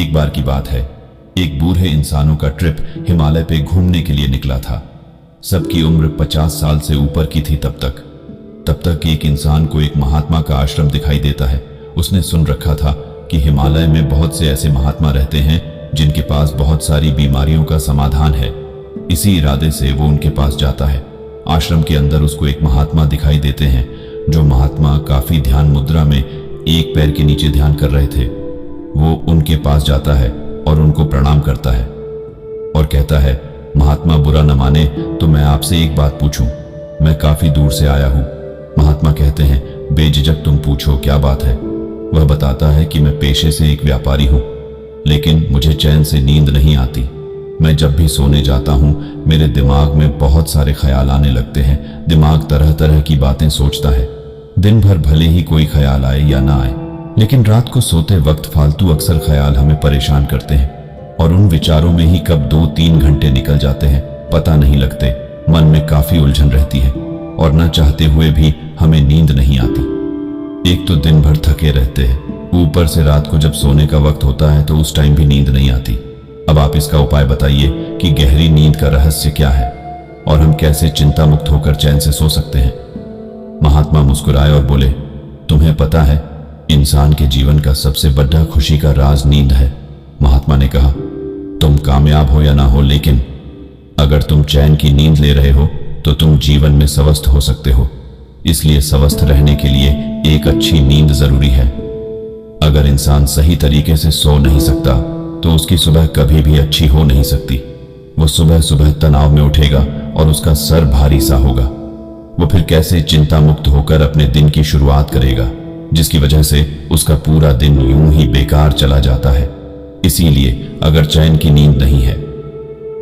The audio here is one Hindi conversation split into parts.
एक बार की बात है, एक बूढ़े इंसानों का ट्रिप हिमालय पे घूमने के लिए निकला था। सबकी उम्र 50 साल से ऊपर की थी। तब तक एक इंसान को एक महात्मा का आश्रम दिखाई देता है। उसने सुन रखा था कि हिमालय में बहुत से ऐसे महात्मा रहते हैं जिनके पास बहुत सारी बीमारियों का समाधान है। इसी इरादे से वो उनके पास जाता है। आश्रम के अंदर उसको एक महात्मा दिखाई देते हैं। जो महात्मा काफी ध्यान मुद्रा में एक पैर के नीचे ध्यान कर रहे थे। वो उनके पास जाता है और उनको प्रणाम करता है और कहता है, महात्मा बुरा न माने तो मैं आपसे एक बात पूछूं। मैं काफी दूर से आया हूं। महात्मा कहते हैं, बेझिझक तुम पूछो, क्या बात है। वह बताता है कि मैं पेशे से एक व्यापारी हूं, लेकिन मुझे चैन से नींद नहीं आती। मैं जब भी सोने जाता हूं मेरे दिमाग में बहुत सारे ख्याल आने लगते हैं। दिमाग तरह तरह की बातें सोचता है। दिन भर भले ही कोई ख्याल आए या ना आए, लेकिन रात को सोते वक्त फालतू अक्सर ख्याल हमें परेशान करते हैं और उन विचारों में ही कब 2-3 घंटे निकल जाते हैं पता नहीं लगते। मन में काफी उलझन रहती है और न चाहते हुए भी हमें नींद नहीं आती। एक तो दिन भर थके रहते हैं, ऊपर से रात को जब सोने का वक्त होता है तो उस टाइम भी नींद नहीं आती। अब आप इसका उपाय बताइए कि गहरी नींद का रहस्य क्या है और हम कैसे चिंता मुक्त होकर चैन से सो सकते हैं। महात्मा मुस्कुराए और बोले, तुम्हें पता है इंसान के जीवन का सबसे बड़ा खुशी का राज नींद है। महात्मा ने कहा, तुम कामयाब हो या ना हो, लेकिन अगर तुम चैन की नींद ले रहे हो तो तुम जीवन में स्वस्थ हो सकते हो। इसलिए स्वस्थ रहने के लिए एक अच्छी नींद जरूरी है। अगर इंसान सही तरीके से सो नहीं सकता तो उसकी सुबह कभी भी अच्छी हो नहीं सकती। वो सुबह सुबह तनाव में उठेगा और उसका सर भारी सा होगा। वो फिर कैसे चिंता मुक्त होकर अपने दिन की शुरुआत करेगा, जिसकी वजह से उसका पूरा दिन यूं ही बेकार चला जाता है। इसीलिए अगर चैन की नींद नहीं है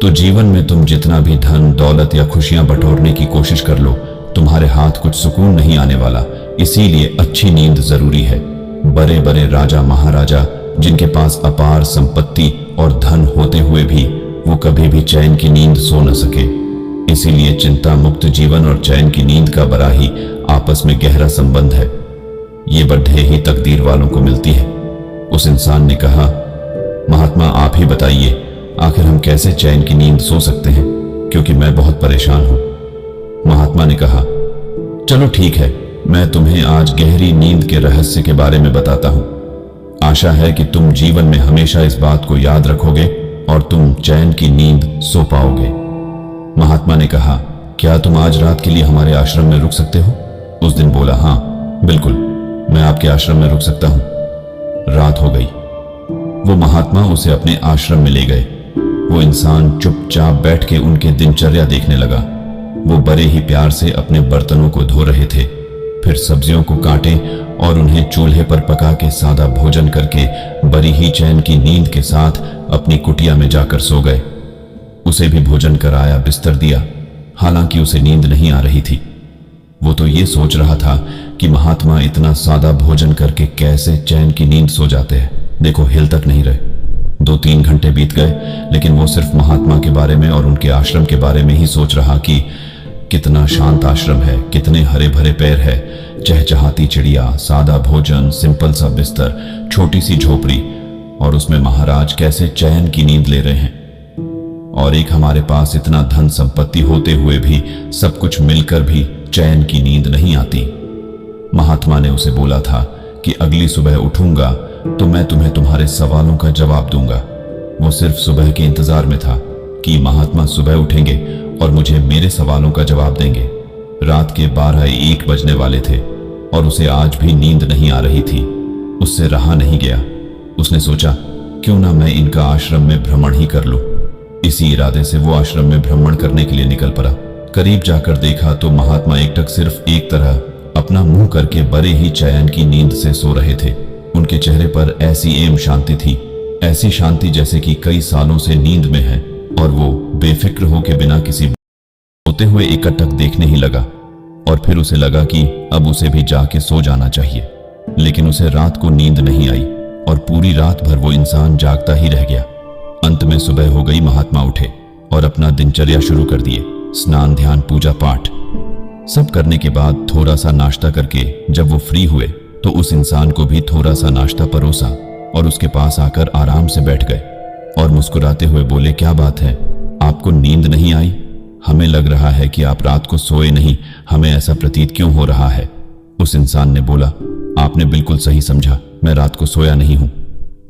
तो जीवन में तुम जितना भी धन दौलत या खुशियां बटोरने की कोशिश कर लो, तुम्हारे हाथ कुछ सुकून नहीं आने वाला। इसीलिए अच्छी नींद जरूरी है। बड़े बड़े राजा महाराजा जिनके पास अपार संपत्ति और धन होते हुए भी वो कभी भी चैन की नींद सो न सके। इसीलिए चिंता मुक्त जीवन और चैन की नींद का बड़ा ही आपस में गहरा संबंध है। ये बढ़े ही तकदीर वालों को मिलती है। उस इंसान ने कहा, महात्मा आप ही बताइए, आखिर हम कैसे चैन की नींद सो सकते हैं, क्योंकि मैं बहुत परेशान हूं। महात्मा ने कहा, चलो ठीक है, मैं तुम्हें आज गहरी नींद के रहस्य के बारे में बताता हूं। आशा है कि तुम जीवन में हमेशा इस बात को याद रखोगे और तुम चैन की नींद सो पाओगे। महात्मा ने कहा, क्या तुम आज रात के लिए हमारे आश्रम में रुक सकते हो? उस दिन बोला, हाँ बिल्कुल, मैं आपके आश्रम में रुक सकता हूं। रात हो गई। वो महात्मा उसे अपने आश्रम में ले गए। वो इंसान चुपचाप बैठ के उनके दिनचर्या देखने लगा। वो बड़े ही प्यार से अपने बर्तनों को धो रहे थे, फिर सब्जियों को काटे और उन्हें चूल्हे पर पका के सादा भोजन करके बड़ी ही चैन की नींद के साथ अपनी कुटिया में जाकर सो गए। उसे भी भोजन कराया, बिस्तर दिया, हालांकि उसे नींद नहीं आ रही थी। वो तो ये सोच रहा था कि महात्मा इतना सादा भोजन करके कैसे चैन की नींद सो जाते हैं। देखो, हिल तक नहीं रहे। 2-3 घंटे बीत गए, लेकिन वो सिर्फ महात्मा के बारे में और उनके आश्रम के बारे में ही सोच रहा कि कितना शांत आश्रम है, कितने हरे भरे पेड़ है, चहचहाती चिड़िया, सादा भोजन, सिंपल सा बिस्तर, छोटी सी झोपड़ी, और उसमें महाराज कैसे चैन की नींद ले रहे हैं। और एक हमारे पास इतना धन संपत्ति होते हुए भी सब कुछ मिलकर भी चैन की नींद नहीं आती। महात्मा ने उसे बोला था कि अगली सुबह उठूंगा तो मैं तुम्हें तुम्हारे सवालों का जवाब दूंगा। वो सिर्फ सुबह के इंतजार में था कि महात्मा सुबह उठेंगे और मुझे मेरे सवालों का जवाब देंगे। रात के 12-1 बजने वाले थे और उसे आज भी नींद नहीं आ रही थी। उससे रहा नहीं गया। उसने सोचा, क्यों ना मैं इनका आश्रम में भ्रमण ही कर लूं। इसी इरादे से वो आश्रम में भ्रमण करने के लिए निकल पड़ा। करीब जाकर देखा तो महात्मा एकटक सिर्फ एक तरह अपना मुंह करके बड़े ही चैन की नींद से सो रहे थे। उनके चेहरे पर ऐसी एम शांति थी, ऐसी शांति जैसे कि कई सालों से नींद में है, और वो बेफिक्र होकर बिना किसी सोते हुए एकटक देखने ही लगा। और फिर उसे लगा कि अब उसे भी जाके सो जाना चाहिए, लेकिन उसे रात को नींद नहीं आई और पूरी रात भर वो इंसान जागता ही रह गया। अंत में सुबह हो गई। महात्मा उठे और अपना दिनचर्या शुरू कर दिए। स्नान, ध्यान, पूजा पाठ सब करने के बाद थोड़ा सा नाश्ता करके जब वो फ्री हुए तो उस इंसान को भी थोड़ा सा नाश्ता परोसा और उसके पास आकर आराम से बैठ गए और मुस्कुराते हुए बोले, क्या बात है, आपको नींद नहीं आई? हमें लग रहा है कि आप रात को सोए नहीं, हमें ऐसा प्रतीत क्यों हो रहा है? उस इंसान ने बोला, आपने बिल्कुल सही समझा, मैं रात को सोया नहीं हूं।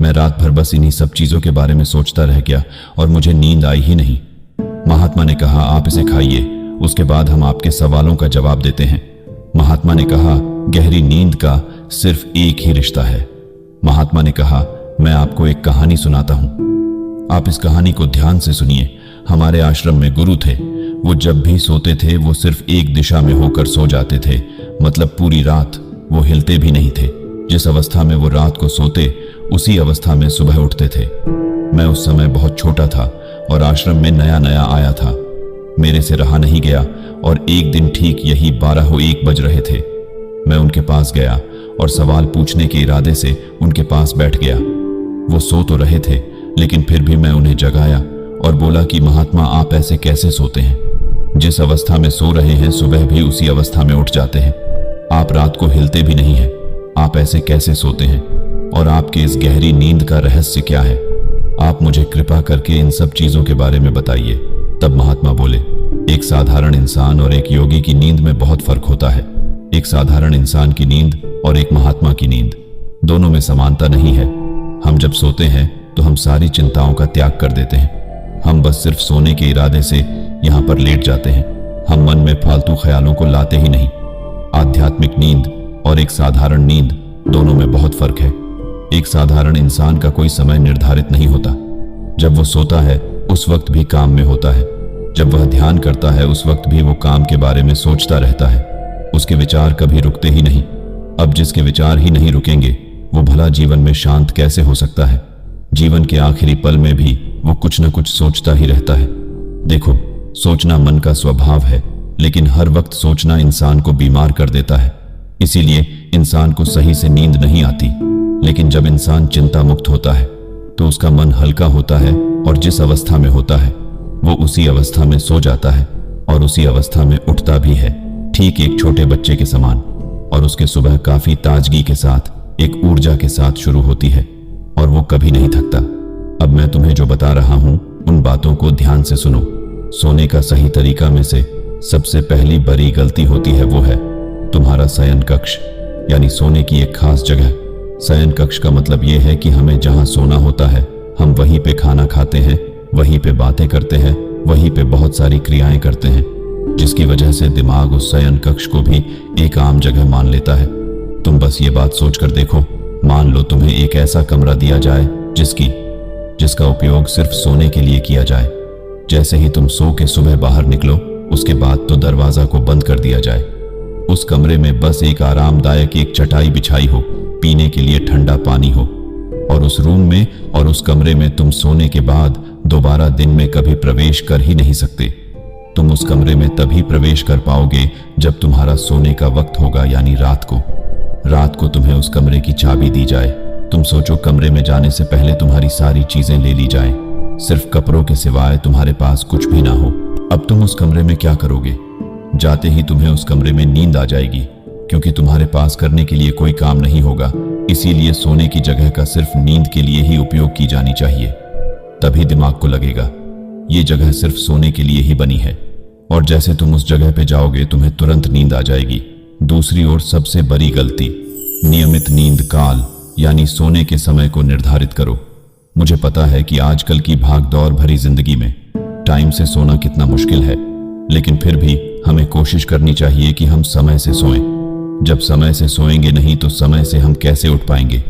मैं रात भर बस इन्हीं सब चीजों के बारे में सोचता रह गया और मुझे नींद आई ही नहीं। महात्मा ने कहा, आप इसे खाइए, उसके बाद हम आपके सवालों का जवाब देते हैं। महात्मा ने कहा, गहरी नींद का सिर्फ एक ही रिश्ता है। महात्मा ने कहा, मैं आपको एक कहानी सुनाता हूं, आप इस कहानी को ध्यान से सुनिए। हमारे आश्रम में गुरु थे, वो जब भी सोते थे वो सिर्फ एक दिशा में होकर सो जाते थे, मतलब पूरी रात वो हिलते भी नहीं थे। जिस अवस्था में वो रात को सोते उसी अवस्था में सुबह उठते थे। मैं उस समय बहुत छोटा था और आश्रम में नया नया आया था। मेरे से रहा नहीं गया और एक दिन ठीक यही 12:01 बज रहे थे। मैं उनके पास गया और सवाल पूछने के इरादे से उनके पास बैठ गया। वो सो तो रहे थे लेकिन फिर भी मैं उन्हें जगाया और बोला कि महात्मा, आप ऐसे कैसे सोते हैं? जिस अवस्था में सो रहे हैं सुबह भी उसी अवस्था में उठ जाते हैं। आप रात को हिलते भी नहीं हैं, आप ऐसे कैसे सोते हैं? और आपके इस गहरी नींद का रहस्य क्या है? आप मुझे कृपा करके इन सब चीजों के बारे में बताइए। तब महात्मा बोले, एक साधारण इंसान और एक योगी की नींद में बहुत फर्क होता है। एक साधारण इंसान की नींद और एक महात्मा की नींद, दोनों में समानता नहीं है। हम जब सोते हैं तो हम सारी चिंताओं का त्याग कर देते हैं। हम बस सिर्फ सोने के इरादे से यहाँ पर लेट जाते हैं। हम मन में फालतू ख्यालों को लाते ही नहीं। आध्यात्मिक नींद और एक साधारण नींद, दोनों में बहुत फर्क है। एक साधारण इंसान का कोई समय निर्धारित नहीं होता। जब वो सोता है उस वक्त भी काम में होता है। जब वह ध्यान करता है उस वक्त भी वो काम के बारे में सोचता रहता है। उसके विचार कभी रुकते ही नहीं। अब जिसके विचार ही नहीं रुकेंगे वो भला जीवन में शांत कैसे हो सकता है? जीवन के आखिरी पल में भी वो कुछ न कुछ सोचता ही रहता है। देखो, सोचना मन का स्वभाव है, लेकिन हर वक्त सोचना इंसान को बीमार कर देता है। इसीलिए इंसान को सही से नींद नहीं आती। लेकिन जब इंसान चिंता मुक्त होता है तो उसका मन हल्का होता है और जिस अवस्था में होता है वो उसी अवस्था में सो जाता है और उसी अवस्था में उठता भी है, ठीक एक छोटे बच्चे के समान। और उसके सुबह काफी ताजगी के साथ, एक ऊर्जा के साथ शुरू होती है और वो कभी नहीं थकता। अब मैं तुम्हें जो बता रहा हूं उन बातों को ध्यान से सुनो। सोने का सही तरीका में से सबसे पहली बड़ी गलती होती है वो है तुम्हारा शयन कक्ष, यानी सोने की एक खास जगह। शयन कक्ष का मतलब यह है कि हमें जहां सोना होता है हम वहीं पे खाना खाते हैं, वहीं पे बातें करते हैं, वहीं पे बहुत सारी क्रियाएं करते हैं, जिसकी वजह से दिमाग उस शयन कक्ष को भी एक आम जगह मान लेता है। तुम बस ये बात सोचकर देखो, मान लो तुम्हें एक ऐसा कमरा दिया जाए जिसका उपयोग सिर्फ सोने के लिए किया जाए। जैसे ही तुम सो के सुबह बाहर निकलो उसके बाद तो दरवाजा को बंद कर दिया जाए। उस कमरे में बस एक आरामदायक एक चटाई बिछाई हो, पीने के लिए ठंडा पानी हो, और उस रूम में और उस कमरे में तुम सोने के बाद दोबारा दिन में कभी प्रवेश कर ही नहीं सकते। तुम उस कमरे में तभी प्रवेश कर पाओगे जब तुम्हारा सोने का वक्त होगा, यानी रात को तुम्हें उस कमरे की चाबी दी जाए। तुम सोचो, कमरे में जाने से पहले तुम्हारी सारी चीजें ले ली जाएं, सिर्फ कपड़ों के सिवाय तुम्हारे पास कुछ भी ना हो। अब तुम उस कमरे में क्या करोगे? जाते ही तुम्हें उस कमरे में नींद आ जाएगी, क्योंकि तुम्हारे पास करने के लिए कोई काम नहीं होगा। इसीलिए सोने की जगह का सिर्फ नींद के लिए ही उपयोग की जानी चाहिए। तभी दिमाग को लगेगा ये जगह सिर्फ सोने के लिए ही बनी है, और जैसे तुम उस जगह पे जाओगे तुम्हें तुरंत नींद आ जाएगी। दूसरी ओर सबसे बड़ी गलती, नियमित नींद काल, यानी सोने के समय को निर्धारित करो। मुझे पता है कि आजकल की भागदौड़ भरी जिंदगी में टाइम से सोना कितना मुश्किल है, लेकिन फिर भी हमें कोशिश करनी चाहिए कि हम समय से सोएं। जब समय से सोएंगे नहीं तो समय से हम कैसे उठ पाएंगे?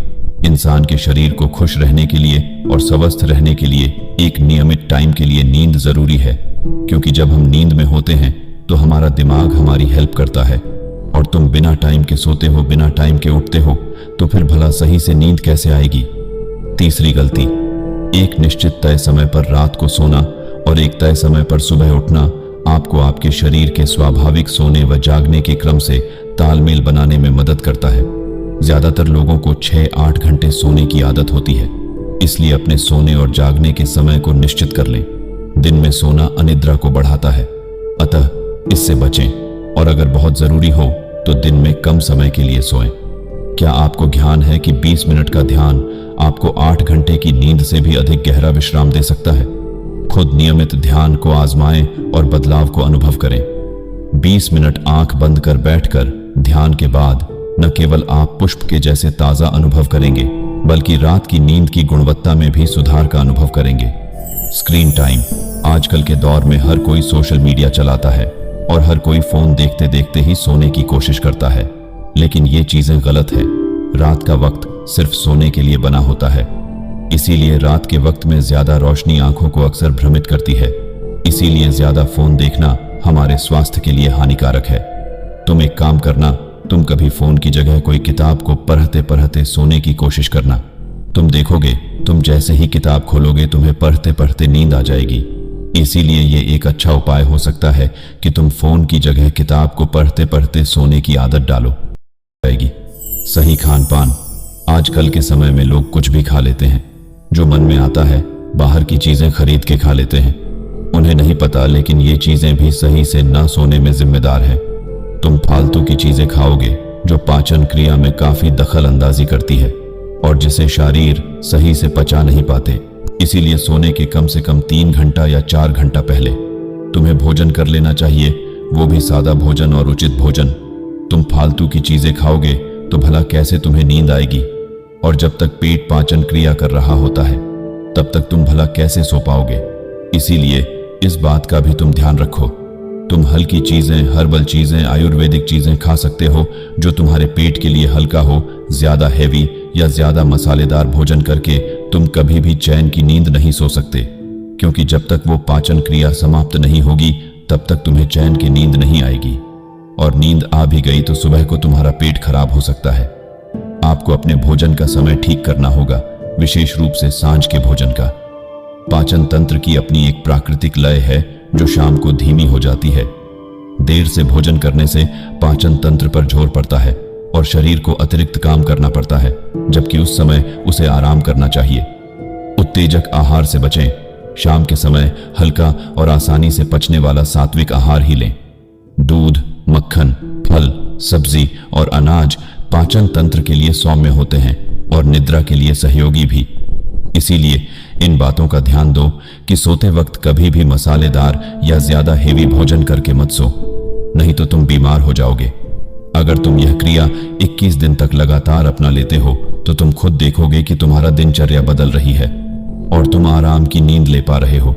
इंसान के शरीर को खुश रहने के लिए और स्वस्थ रहने के लिए एक नियमित टाइम के लिए नींद जरूरी है, क्योंकि जब हम नींद में होते हैं तो हमारा दिमाग हमारी हेल्प करता है, और तुम बिना टाइम के सोते हो, बिना टाइम के उठते हो, तो फिर भला सही से नींद कैसे आएगी? तीसरी गलती, एक निश्चित तय समय पर रात को सोना और एक तय समय पर सुबह उठना आपको आपके शरीर के स्वाभाविक सोने व जागने के क्रम से तालमेल बनाने में मदद करता है। ज्यादातर लोगों को 6-8 घंटे सोने की आदत होती है, इसलिए अपने सोने और जागने के समय को निश्चित कर लें। दिन में सोना अनिद्रा को बढ़ाता है, अतः इससे बचें, और अगर बहुत जरूरी हो तो दिन में कम समय के लिए सोएं। क्या आपको ध्यान है कि 20 मिनट का ध्यान आपको 8 घंटे की नींद से भी अधिक गहरा विश्राम दे सकता है? खुद नियमित ध्यान को आजमाएं और बदलाव को अनुभव करें। 20 मिनट आंख बंद कर बैठकर ध्यान के बाद न केवल आप पुष्प के जैसे ताजा अनुभव करेंगे, बल्कि रात की नींद की गुणवत्ता में भी सुधार का अनुभव करेंगे। Screen time. आजकल के दौर में हर कोई सोशल मीडिया चलाता है और हर कोई फोन देखते देखते ही सोने की कोशिश करता है, लेकिन ये चीजें गलत है। रात का वक्त सिर्फ सोने के लिए बना होता है, इसीलिए रात के वक्त में ज्यादा रोशनी आंखों को अक्सर भ्रमित करती है। इसीलिए ज्यादा फोन देखना हमारे स्वास्थ्य के लिए हानिकारक है। तुम एक काम करना, तुम कभी फोन की जगह कोई किताब को पढ़ते पढ़ते सोने की कोशिश करना। तुम देखोगे, तुम जैसे ही किताब खोलोगे तुम्हें पढ़ते पढ़ते नींद आ जाएगी। इसीलिए ये एक अच्छा उपाय हो सकता है कि तुम फोन की जगह किताब को पढ़ते पढ़ते सोने की आदत डालो। सही खान पान। आजकल के समय में लोग कुछ भी खा लेते हैं, जो मन में आता है बाहर की चीजें खरीद के खा लेते हैं। उन्हें नहीं पता, लेकिन ये चीजें भी सही से न सोने में जिम्मेदार है। तुम फालतू की चीजें खाओगे जो पाचन क्रिया में काफी दखल अंदाजी करती है और जिसे शरीर सही से पचा नहीं पाते। इसीलिए सोने के कम से कम 3 घंटा या 4 घंटा पहले तुम्हें भोजन कर लेना चाहिए, वो भी सादा भोजन और उचित भोजन। तुम फालतू की चीजें खाओगे तो भला कैसे तुम्हें नींद आएगी? और जब तक पेट पाचन क्रिया कर रहा होता है तब तक तुम भला कैसे सो पाओगे? इसीलिए इस बात का भी तुम ध्यान रखो। तुम हल्की चीजें, हर्बल चीजें, आयुर्वेदिक चीजें खा सकते हो जो तुम्हारे पेट के लिए हल्का हो। ज्यादा हैवी या ज्यादा मसालेदार भोजन करके तुम कभी भी चैन की नींद नहीं सो सकते, क्योंकि जब तक वो पाचन क्रिया समाप्त नहीं होगी तब तक तुम्हें चैन की नींद नहीं आएगी। और नींद आ भी गई तो सुबह को तुम्हारा पेट खराब हो सकता है। आपको अपने भोजन का समय ठीक करना होगा, विशेष रूप से सांझ के भोजन का। पाचन तंत्र की अपनी एक प्राकृतिक लय है जो शाम को धीमी हो जाती है। देर से भोजन करने से पाचन तंत्र पर जोर पड़ता है और शरीर को अतिरिक्त काम करना पड़ता है, जबकि उस समय उसे आराम करना चाहिए। उत्तेजक आहार से बचें। शाम के समय हल्का और आसानी से पचने वाला सात्विक आहार ही लें। दूध, मक्खन, फल, सब्जी और अनाज पाचन तंत्र के लिए सौम्य होते हैं और निद्रा के लिए सहयोगी भी। इसीलिए इन बातों का ध्यान दो कि सोते वक्त कभी भी मसालेदार या ज्यादा हेवी भोजन करके मत सो, नहीं तो तुम बीमार हो जाओगे। अगर तुम यह क्रिया 21 दिन तक लगातार अपना लेते हो तो तुम खुद देखोगे कि तुम्हारा दिनचर्या बदल रही है और तुम आराम की नींद ले पा रहे हो।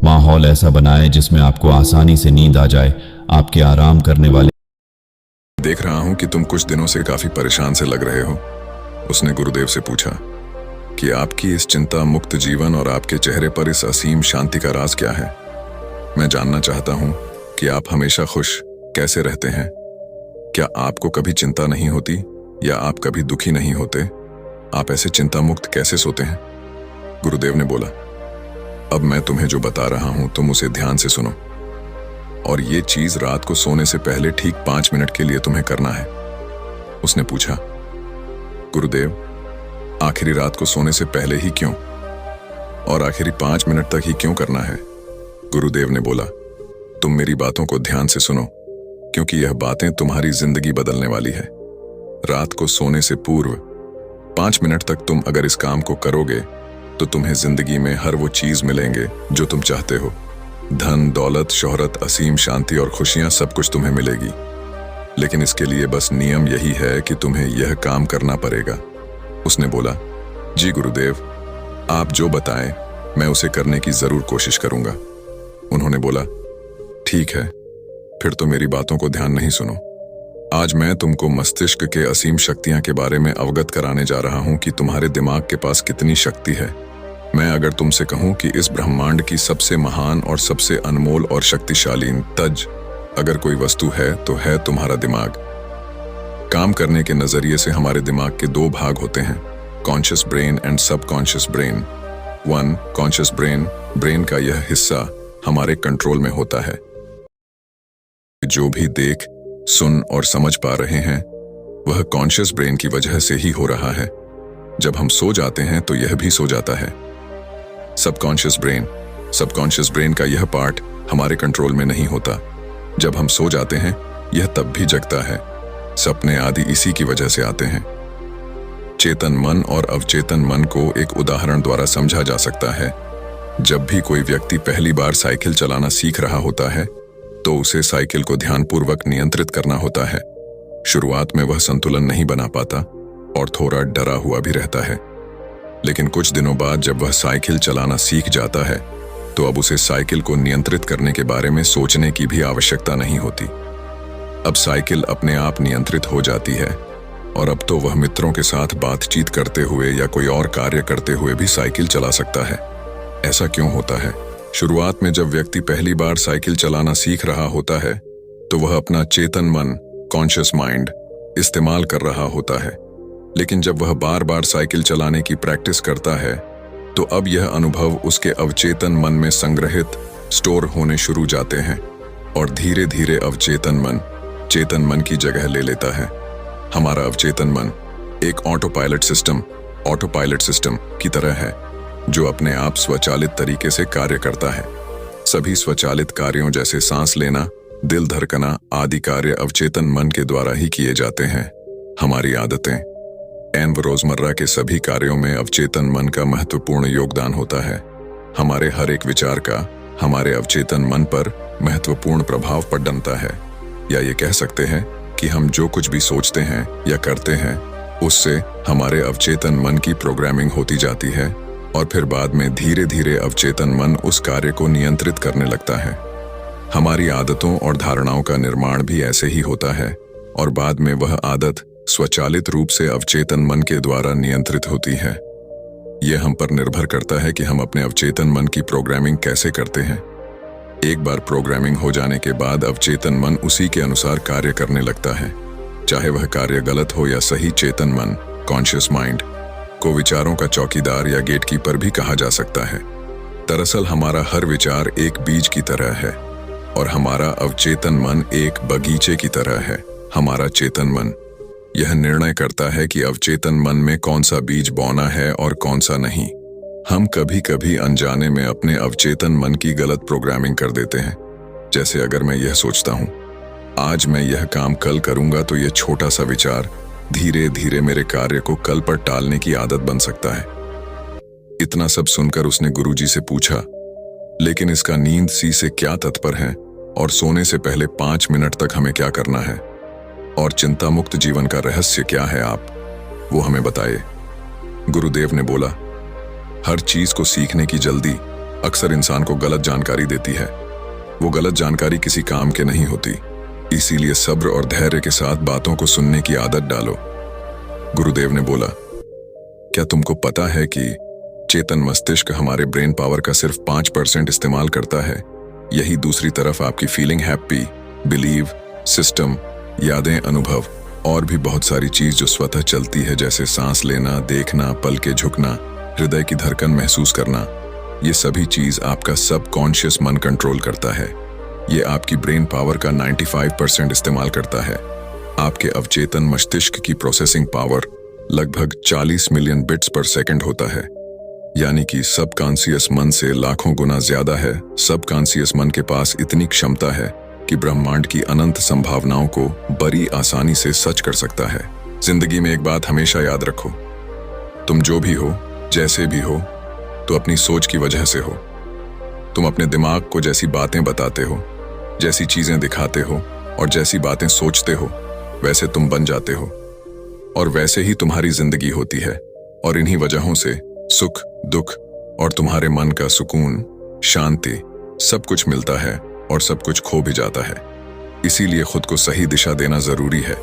माहौल ऐसा बनाए जिसमें आपको आसानी से नींद आ जाए। आपके आराम करने वाले देख रहा हूं कि तुम कुछ दिनों से काफी परेशान से लग रहे हो। उसने गुरुदेव से पूछा कि आपकी इस चिंता मुक्त जीवन और आपके चेहरे पर इस असीम शांति का राज क्या है। मैं जानना चाहता हूं कि आप हमेशा खुश कैसे रहते हैं। क्या आपको कभी चिंता नहीं होती या आप कभी दुखी नहीं होते? आप ऐसे चिंता मुक्त कैसे सोते हैं? गुरुदेव ने बोला, अब मैं तुम्हें जो बता रहा हूं तुम उसे ध्यान से सुनो, और ये चीज रात को सोने से पहले ठीक 5 मिनट के लिए तुम्हें करना है। उसने पूछा, गुरुदेव, आखिरी रात को सोने से पहले ही क्यों, और आखिरी 5 मिनट तक ही क्यों करना है? गुरुदेव ने बोला, तुम मेरी बातों को ध्यान से सुनो, क्योंकि यह बातें तुम्हारी जिंदगी बदलने वाली है। रात को सोने से पूर्व 5 मिनट तक तुम अगर इस काम को करोगे तो तुम्हें जिंदगी में हर वो चीज मिलेंगे जो तुम चाहते हो। धन, दौलत, शोहरत, असीम शांति और खुशियां सब कुछ तुम्हें मिलेगी। लेकिन इसके लिए बस नियम यही है कि तुम्हें यह काम करना पड़ेगा। उसने बोला, जी गुरुदेव, आप जो बताएं मैं उसे करने की जरूर कोशिश करूंगा। उन्होंने बोला, ठीक है, फिर तो मेरी बातों को ध्यान नहीं सुनो। आज मैं तुमको मस्तिष्क के असीम शक्तियां के बारे में अवगत कराने जा रहा हूं कि तुम्हारे दिमाग के पास कितनी शक्ति है। मैं अगर तुमसे कहूं कि इस ब्रह्मांड की सबसे महान और सबसे अनमोल और शक्तिशाली तज अगर कोई वस्तु है तो है तुम्हारा दिमाग। काम करने के नजरिए से हमारे दिमाग के 2 भाग होते हैं, conscious brain and subconscious brain. 1. Conscious brain, brain का यह हिस्सा हमारे कंट्रोल में होता है। जो भी देख, सुन और समझ पा रहे हैं वह कॉन्शियस ब्रेन की वजह से ही हो रहा है। जब हम सो जाते हैं तो यह भी सो जाता है। सबकॉन्शियस ब्रेन का यह पार्ट हमारे कंट्रोल में नहीं होता। जब हम सो जाते हैं यह तब भी जगता है। सपने आदि इसी की वजह से आते हैं। चेतन मन और अवचेतन मन को एक उदाहरण द्वारा समझा जा सकता है। जब भी कोई व्यक्ति पहली बार साइकिल चलाना सीख रहा होता है तो उसे साइकिल को ध्यानपूर्वक नियंत्रित करना होता है। शुरुआत में वह संतुलन नहीं बना पाता और थोड़ा डरा हुआ भी रहता है, लेकिन कुछ दिनों बाद जब वह साइकिल चलाना सीख जाता है तो अब उसे साइकिल को नियंत्रित करने के बारे में सोचने की भी आवश्यकता नहीं होती। अब साइकिल अपने आप नियंत्रित हो जाती है और अब तो वह मित्रों के साथ बातचीत करते हुए या कोई और कार्य करते हुए भी साइकिल चला सकता है। ऐसा क्यों होता है? शुरुआत में जब व्यक्ति पहली बार साइकिल चलाना सीख रहा होता है तो वह अपना चेतन मन, कॉन्शियस माइंड इस्तेमाल कर रहा होता है, लेकिन जब वह बार बार साइकिल चलाने की प्रैक्टिस करता है तो अब यह अनुभव उसके अवचेतन मन में संग्रहित, स्टोर होने शुरू जाते हैं और धीरे धीरे अवचेतन मन चेतन मन की जगह ले लेता है। हमारा अवचेतन मन एक ऑटो पायलट सिस्टम की तरह है जो अपने आप स्वचालित तरीके से कार्य करता है। सभी स्वचालित कार्यों जैसे सांस लेना, दिल धड़कना आदि कार्य अवचेतन मन के द्वारा ही किए जाते हैं। हमारी आदतें एवं रोजमर्रा के सभी कार्यों में अवचेतन मन का महत्वपूर्ण योगदान होता है। हमारे हर एक विचार का हमारे अवचेतन मन पर महत्वपूर्ण प्रभाव पड़ता है, या ये कह सकते हैं कि हम जो कुछ भी सोचते हैं या करते हैं उससे हमारे अवचेतन मन की प्रोग्रामिंग होती जाती है और फिर बाद में धीरे धीरे अवचेतन मन उस कार्य को नियंत्रित करने लगता है। हमारी आदतों और धारणाओं का निर्माण भी ऐसे ही होता है और बाद में वह आदत स्वचालित रूप से अवचेतन मन के द्वारा नियंत्रित होती है। यह हम पर निर्भर करता है कि हम अपने अवचेतन मन की प्रोग्रामिंग कैसे करते हैं। एक बार प्रोग्रामिंग हो जाने के बाद अवचेतन मन उसी के अनुसार कार्य करने लगता है, चाहे वह कार्य गलत हो या सही। चेतन मन, कॉन्शियस माइंड को विचारों का चौकीदार या गेटकीपर भी कहा जा सकता है। दरअसल हमारा हर विचार एक बीज की तरह है और हमारा अवचेतन मन एक बगीचे की तरह है। हमारा चेतन मन यह निर्णय करता है कि अवचेतन मन में कौन सा बीज बोना है और कौन सा नहीं। हम कभी कभी अनजाने में अपने अवचेतन मन की गलत प्रोग्रामिंग कर देते हैं। जैसे अगर मैं यह सोचता हूं, आज मैं यह काम कल करूंगा, तो यह छोटा सा विचार धीरे धीरे मेरे कार्य को कल पर टालने की आदत बन सकता है। इतना सब सुनकर उसने गुरुजी से पूछा, लेकिन इसका नींद सी से क्या तात्पर्य है और सोने से पहले 5 मिनट तक हमें क्या करना है और चिंता मुक्त जीवन का रहस्य क्या है, आप वो हमें बताइए। गुरुदेव ने बोला, हर चीज को सीखने की जल्दी अक्सर इंसान को गलत जानकारी देती है। वो गलत जानकारी किसी काम के नहीं होती, इसीलिए सब्र और धैर्य के साथ बातों को सुनने की आदत डालो। गुरुदेव ने बोला, क्या तुमको पता है कि चेतन मस्तिष्क हमारे ब्रेन पावर का सिर्फ 5% इस्तेमाल करता है। यही दूसरी तरफ आपकी फीलिंग, हैप्पी, बिलीव, सिस्टम, यादें, अनुभव और भी बहुत सारी चीज जो स्वतः चलती है, जैसे सांस लेना, देखना, पल के झुकना, हृदय की धड़कन महसूस करना, ये सभी चीज आपका सबकॉन्शियस मन कंट्रोल करता है। ये आपकी ब्रेन पावर का 95% इस्तेमाल करता है। आपके अवचेतन मस्तिष्क की प्रोसेसिंग पावर लगभग 40 मिलियन बिट्स पर सेकंड होता है, यानी कि सबकॉन्शियस मन से लाखों गुना ज्यादा है। सबकॉन्शियस मन के पास इतनी क्षमता है कि ब्रह्मांड की अनंत संभावनाओं को बड़ी आसानी से सच कर सकता है। जिंदगी में एक बात हमेशा याद रखो, तुम जो भी हो, जैसे भी हो, तो अपनी सोच की वजह से हो। तुम अपने दिमाग को जैसी बातें बताते हो, जैसी चीजें दिखाते हो और जैसी बातें सोचते हो, वैसे तुम बन जाते हो और वैसे ही तुम्हारी जिंदगी होती है। और इन्हीं वजहों से सुख, दुख और तुम्हारे मन का सुकून, शांति सब कुछ मिलता है और सब कुछ खो भी जाता है। इसीलिए खुद को सही दिशा देना जरूरी है।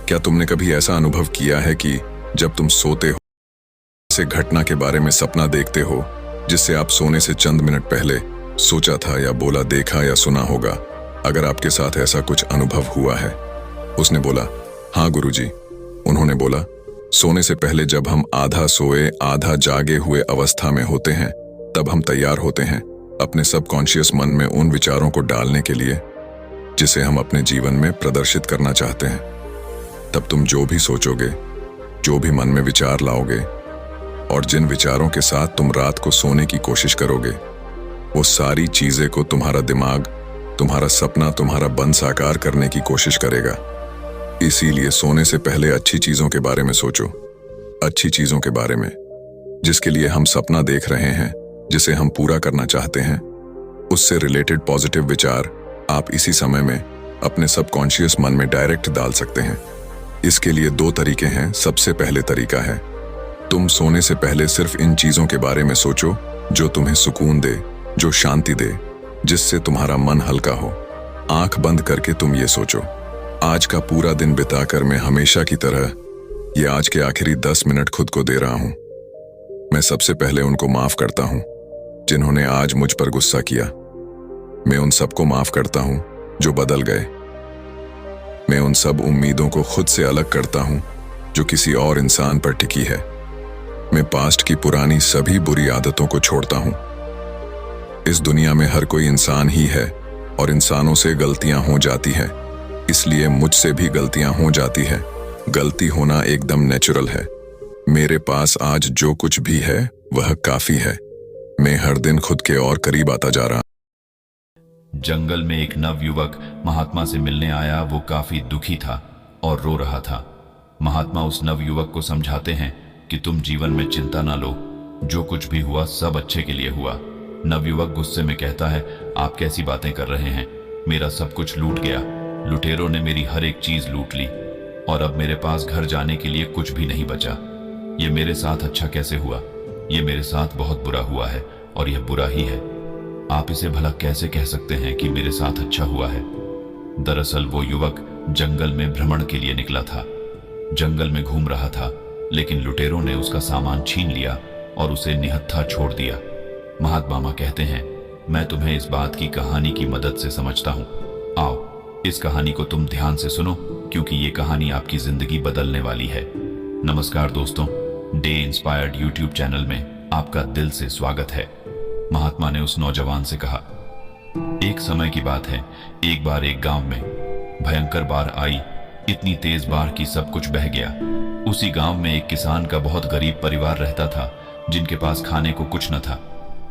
क्या तुमने कभी ऐसा अनुभव किया है कि जब तुम सोते हो, ऐसे घटना के बारे में सपना देखते हो जिससे आप सोने से चंद मिनट पहले सोचा था या बोला, देखा या सुना होगा? अगर आपके साथ ऐसा कुछ अनुभव हुआ है? उसने बोला, हाँ गुरुजी। उन्होंने बोला, सोने से पहले जब हम आधा सोए आधा जागे हुए अवस्था में होते हैं, तब हम तैयार होते हैं अपने सबकॉन्शियस मन में उन विचारों को डालने के लिए जिसे हम अपने जीवन में प्रदर्शित करना चाहते हैं। तब तुम जो भी सोचोगे, जो भी मन में विचार लाओगे और जिन विचारों के साथ तुम रात को सोने की कोशिश करोगे, वो सारी चीजें को तुम्हारा दिमाग, तुम्हारा सपना, तुम्हारा बन साकार करने की कोशिश करेगा। इसीलिए सोने से पहले अच्छी चीजों के बारे में सोचो, अच्छी चीजों के बारे में, जिसके लिए हम सपना देख रहे हैं, जिसे हम पूरा करना चाहते हैं। उससे रिलेटेड पॉजिटिव विचार आप इसी समय में अपने सबकॉन्शियस मन में डायरेक्ट डाल सकते हैं। इसके लिए 2 तरीके हैं। सबसे पहले तरीका है, तुम सोने से पहले सिर्फ इन चीजों के बारे में सोचो जो तुम्हें सुकून दे, जो शांति दे, जिससे तुम्हारा मन हल्का हो। आंख बंद करके तुम ये सोचो, आज का पूरा दिन बिताकर मैं हमेशा की तरह ये आज के आखिरी 10 मिनट खुद को दे रहा हूं। मैं सबसे पहले उनको माफ करता हूं जिन्होंने आज मुझ पर गुस्सा किया। मैं उन सबको माफ करता हूं जो बदल गए। मैं उन सब उम्मीदों को खुद से अलग करता हूं जो किसी और इंसान पर टिकी है। मैं पास्ट की पुरानी सभी बुरी आदतों को छोड़ता हूं। इस दुनिया में हर कोई इंसान ही है और इंसानों से गलतियां हो जाती हैं, इसलिए मुझसे भी गलतियां हो जाती हैं। गलती होना एकदम नेचुरल है। मेरे पास आज जो कुछ भी है वह काफी है। मैं हर दिन खुद के और करीब आता जा रहा। जंगल में एक नवयुवक महात्मा से मिलने आया। वो काफी दुखी था और रो रहा था। महात्मा उस नवयुवक को समझाते हैं कि तुम जीवन में चिंता ना लो, जो कुछ भी हुआ सब अच्छे के लिए हुआ। नवयुवक गुस्से में कहता है, आप कैसी बातें कर रहे हैं? मेरा सब कुछ लूट गया। लुटेरों ने मेरी हर एक चीज लूट ली और अब मेरे पास घर जाने के लिए कुछ भी नहीं बचा। ये मेरे साथ अच्छा कैसे हुआ? ये मेरे साथ बहुत बुरा हुआ है और यह बुरा ही है। आप इसे भला कैसे कह सकते हैं कि मेरे साथ अच्छा हुआ है? दरअसल वो युवक जंगल में भ्रमण के लिए निकला था। जंगल में घूम रहा था, लेकिन लुटेरों ने उसका सामान छीन लिया और उसे निहत्था छोड़ दिया। महात्मा कहते हैं, मैं तुम्हें इस बात की कहानी की मदद से समझता हूं। आओ, इस कहानी को तुम ध्यान से सुनो, क्योंकि ये कहानी आपकी जिंदगी बदलने वाली है। नमस्कार दोस्तों, डे इंस्पायर्ड यूट्यूब चैनल में आपका दिल से स्वागत है। महात्मा ने उस नौजवान से कहा, एक समय की बात है, एक बार एक गांव में भयंकर बाढ़ आई। इतनी तेज बाढ़ कि सब कुछ बह गया। उसी गांव में एक किसान का बहुत गरीब परिवार रहता था, जिनके पास खाने को कुछ न था।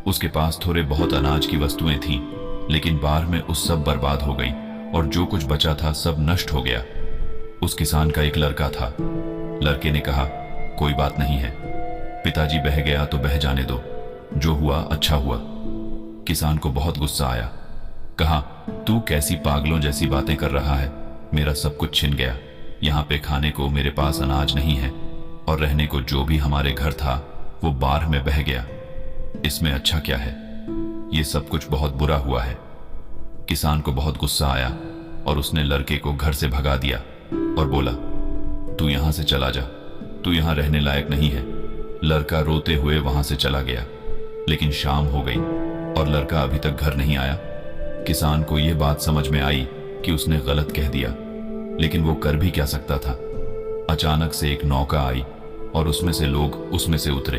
उसके पास थोड़े बहुत अनाज की वस्तुएं थीं, लेकिन बाढ़ में उस सब बर्बाद हो गई और जो कुछ बचा था सब नष्ट हो गया। उस किसान का एक लड़का था। लड़के ने कहा, कोई बात नहीं है, पिताजी बह गया तो बह जाने दो, जो हुआ अच्छा हुआ। किसान को बहुत गुस्सा आया। कहा, तू कैसी पागलों जैसी बातें कर रहा है? मेरा सब कुछ छिन गया। यहाँ पे खाने को मेरे पास अनाज नहीं है और रहने को जो भी हमारे घर था वो बाढ़ में बह गया। इसमें अच्छा क्या है? ये सब कुछ बहुत बुरा हुआ है। किसान को बहुत गुस्सा आया और उसने लड़के को घर से भगा दिया और बोला, तू यहां से चला जा, तू यहां रहने लायक नहीं है। लड़का रोते हुए वहां से चला गया, लेकिन शाम हो गई और लड़का अभी तक घर नहीं आया। किसान को यह बात समझ में आई कि उसने गलत कह दिया, लेकिन वो कर भी क्या सकता था। अचानक से एक नौका आई और उसमें से लोग उसमें से उतरे।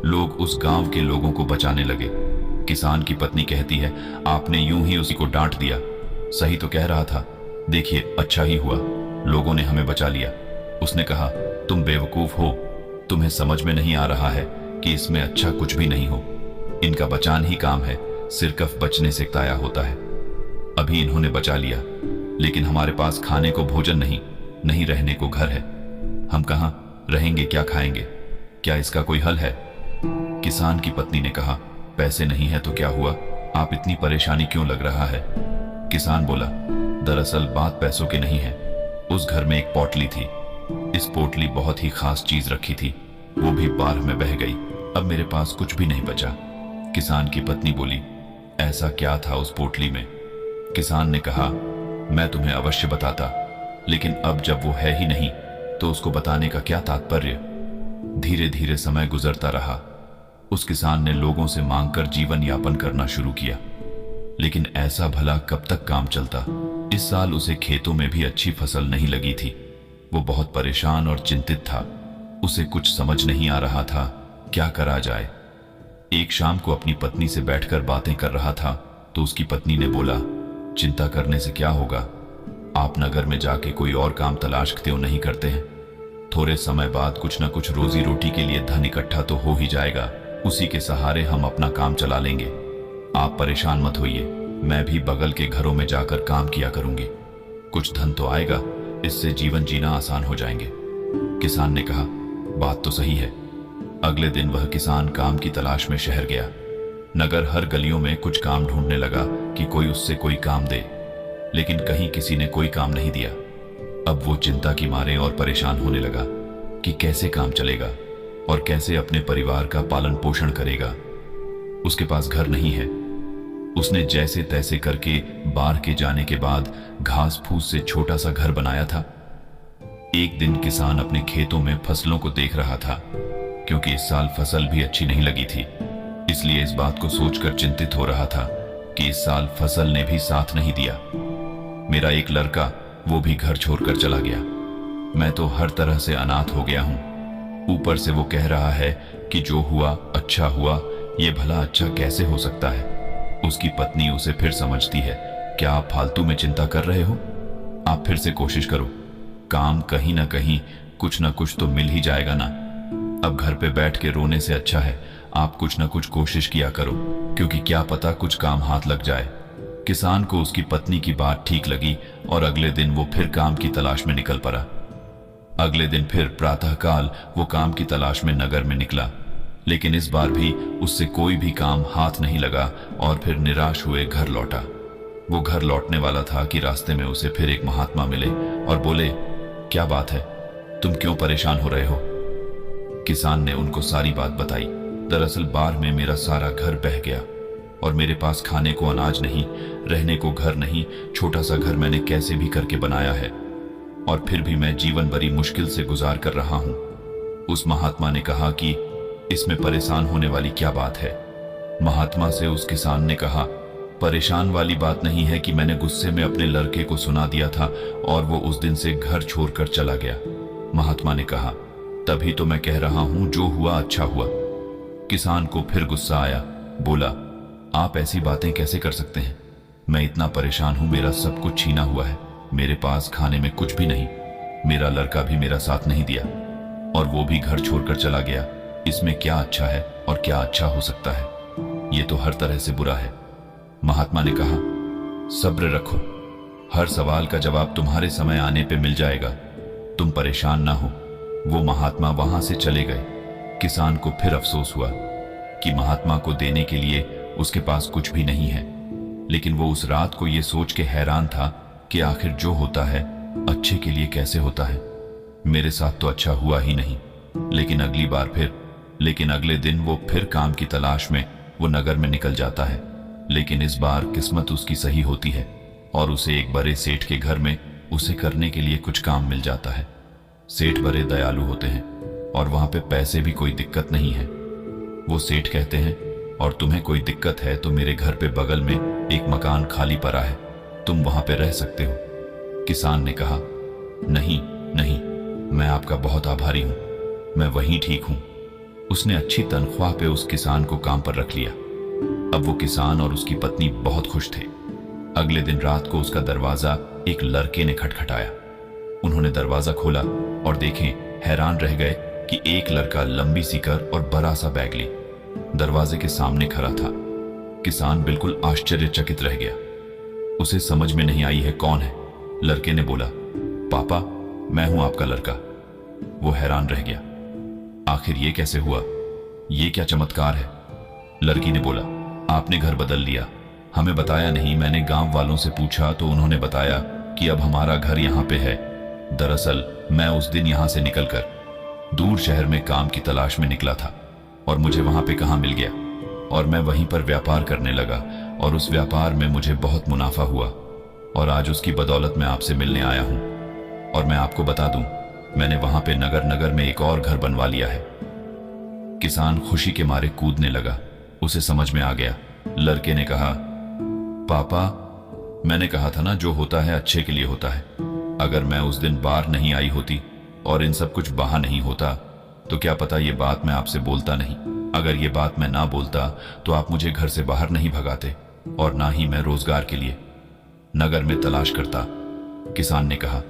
लोग उस गांव के लोगों को बचाने लगे। किसान की पत्नी कहती है, आपने यूं ही उसी को डांट दिया। सही तो कह रहा था। देखिए, अच्छा ही हुआ, लोगों ने हमें बचा लिया। उसने कहा, तुम बेवकूफ हो, तुम्हें समझ में नहीं आ रहा है कि इसमें अच्छा कुछ भी नहीं हो। इनका बचान ही काम है, सिर्फ बचने से ताया होता है। अभी इन्होंने बचा लिया, लेकिन हमारे पास खाने को भोजन नहीं, नहीं रहने को घर है। हम कहां रहेंगे, क्या खाएंगे? क्या इसका कोई हल है? किसान की पत्नी ने कहा, पैसे नहीं है तो क्या हुआ, आप इतनी परेशानी क्यों लग रहा है? किसान बोला, दरअसल बात पैसों की नहीं है। उस घर में एक पोटली थी। इस पोटली बहुत ही खास चीज रखी थी, वो भी बाढ़ में बह गई। अब मेरे पास कुछ भी नहीं बचा। किसान की पत्नी बोली, ऐसा क्या था उस पोटली में? किसान ने कहा, मैं तुम्हें अवश्य बताता, लेकिन अब जब वो है ही नहीं तो उसको बताने का क्या तात्पर्य? धीरे धीरे समय गुजरता रहा। उस किसान ने लोगों से मांगकर जीवन यापन करना शुरू किया, लेकिन ऐसा भला कब तक काम चलता? इस साल उसे खेतों में भी अच्छी फसल नहीं लगी थी। वो बहुत परेशान और चिंतित था। उसे कुछ समझ नहीं आ रहा था, क्या करा जाए। एक शाम को अपनी पत्नी से बैठकर बातें कर रहा था तो उसकी पत्नी ने बोला, चिंता करने से क्या होगा, आप नगर में जाके कोई और काम तलाश क्यों नहीं करते हैं? थोड़े समय बाद कुछ न कुछ रोजी रोटी के लिए धन इकट्ठा तो हो ही जाएगा, उसी के सहारे हम अपना काम चला लेंगे। आप परेशान मत होइए, मैं भी बगल के घरों में जाकर काम किया करूंगी। कुछ धन तो आएगा, इससे जीवन जीना आसान हो जाएंगे। किसान ने कहा, बात तो सही है। अगले दिन वह किसान काम की तलाश में शहर गया। नगर हर गलियों में कुछ काम ढूंढने लगा कि कोई उससे कोई काम दे, लेकिन कहीं किसी ने कोई काम नहीं दिया। अब वो चिंता की मारे और परेशान होने लगा कि कैसे काम चलेगा और कैसे अपने परिवार का पालन पोषण करेगा। उसके पास घर नहीं है। उसने जैसे तैसे करके बाढ़ के जाने के बाद घास फूस से छोटा सा घर बनाया था। एक दिन किसान अपने खेतों में फसलों को देख रहा था, क्योंकि इस साल फसल भी अच्छी नहीं लगी थी। इसलिए इस बात को सोचकर चिंतित हो रहा था कि इस साल फसल ने भी साथ नहीं दिया। मेरा एक लड़का, वो भी घर छोड़कर चला गया। मैं तो हर तरह से अनाथ हो गया हूं। ऊपर से वो कह रहा है कि जो हुआ अच्छा हुआ। ये भला अच्छा कैसे हो सकता है? उसकी पत्नी उसे फिर समझती है, क्या आप फालतू में चिंता कर रहे हो? आप फिर से कोशिश करो, काम कहीं ना कहीं कुछ ना कुछ तो मिल ही जाएगा ना। अब घर पे बैठ के रोने से अच्छा है आप कुछ ना कुछ कोशिश किया करो, क्योंकि क्या पता कुछ काम हाथ लग जाए। किसान को उसकी पत्नी की बात ठीक लगी और अगले दिन वो फिर काम की तलाश में निकल पड़ा। अगले दिन फिर प्रातःकाल वो काम की तलाश में नगर में निकला, लेकिन इस बार भी उससे कोई भी काम हाथ नहीं लगा और फिर निराश हुए घर लौटा। वो घर लौटने वाला था कि रास्ते में उसे फिर एक महात्मा मिले और बोले, क्या बात है, तुम क्यों परेशान हो रहे हो? किसान ने उनको सारी बात बताई। दरअसल बाढ़ में मेरा सारा घर बह गया और मेरे पास खाने को अनाज नहीं, रहने को घर नहीं। छोटा सा घर मैंने कैसे भी करके बनाया है और फिर भी मैं जीवन बड़ी मुश्किल से गुजार कर रहा हूं। उस महात्मा ने कहा कि इसमें परेशान होने वाली क्या बात है? महात्मा से उस किसान ने कहा, परेशान वाली बात नहीं है कि मैंने गुस्से में अपने लड़के को सुना दिया था और वो उस दिन से घर छोड़कर चला गया। महात्मा ने कहा, तभी तो मैं कह रहा हूं जो हुआ अच्छा हुआ। किसान को फिर गुस्सा आया, बोला, आप ऐसी बातें कैसे कर सकते हैं? मैं इतना परेशान हूं, मेरा सब कुछ छीना हुआ है, मेरे पास खाने में कुछ भी नहीं, मेरा लड़का भी मेरा साथ नहीं दिया और वो भी घर छोड़कर चला गया। इसमें क्या अच्छा है और क्या अच्छा हो सकता है? ये तो हर तरह से बुरा है। महात्मा ने कहा, सब्र रखो, हर सवाल का जवाब तुम्हारे समय आने पे मिल जाएगा, तुम परेशान ना हो। वो महात्मा वहां से चले गए। किसान को फिर अफसोस हुआ कि महात्मा को देने के लिए उसके पास कुछ भी नहीं है, लेकिन वो उस रात को ये सोच के हैरान था कि आखिर जो होता है अच्छे के लिए कैसे होता है। मेरे साथ तो अच्छा हुआ ही नहीं, लेकिन अगले दिन वो फिर काम की तलाश में वो नगर में निकल जाता है। लेकिन इस बार किस्मत उसकी सही होती है और उसे एक बड़े सेठ के घर में उसे करने के लिए कुछ काम मिल जाता है। सेठ बड़े दयालु होते हैं और वहां पे पैसे भी कोई दिक्कत नहीं है। वो सेठ कहते हैं, और तुम्हें कोई दिक्कत है तो मेरे घर पे बगल में एक मकान खाली पड़ा है, तुम वहां पे रह सकते हो। किसान ने कहा, नहीं नहीं, मैं आपका बहुत आभारी हूं, मैं वहीं ठीक हूं। उसने अच्छी तनख्वाह पे उस किसान को काम पर रख लिया। अब वो किसान और उसकी पत्नी बहुत खुश थे। अगले दिन रात को उसका दरवाजा एक लड़के ने खटखटाया। उन्होंने दरवाजा खोला और देखें, हैरान रह गए कि एक लड़का लंबी सीकर और बड़ा सा बैग ली दरवाजे के सामने खड़ा था। किसान बिल्कुल आश्चर्यचकित रह गया। उसे समझ में नहीं आई है कौन है। लड़के ने बोला, पापा, मैं हूं आपका लड़का। वो हैरान रह गया, आखिर ये कैसे हुआ? ये क्या चमत्कार है? लड़की ने बोला, आपने घर बदल लिया, हमें बताया नहीं। मैंने गांव वालों से पूछा तो उन्होंने बताया कि अब हमारा घर यहाँ पे है। दरअसल मैं उस दिन यहाँ से निकलकर दूर शहर में काम की तलाश में निकला था और मुझे वहां पे कहाँ मिल गया और मैं वहीं पर व्यापार करने लगा और उस व्यापार में मुझे बहुत मुनाफा हुआ और आज उसकी बदौलत मैं आपसे मिलने आया हूं। और मैं आपको बता दूं, मैंने वहां पे नगर में एक और घर बनवा लिया है। किसान खुशी के मारे कूदने लगा। उसे समझ में आ गया। लड़के ने कहा, पापा, मैंने कहा था ना, जो होता है अच्छे के लिए होता है। अगर मैं उस दिन बाहर नहीं आई होती और इन सब कुछ बहा नहीं होता तो क्या पता ये बात मैं आपसे बोलता नहीं। अगर ये बात मैं ना बोलता तो आप मुझे घर से बाहर नहीं भगाते और ना ही मैं रोजगार के लिए नगर में तलाश करता। किसान ने कहा,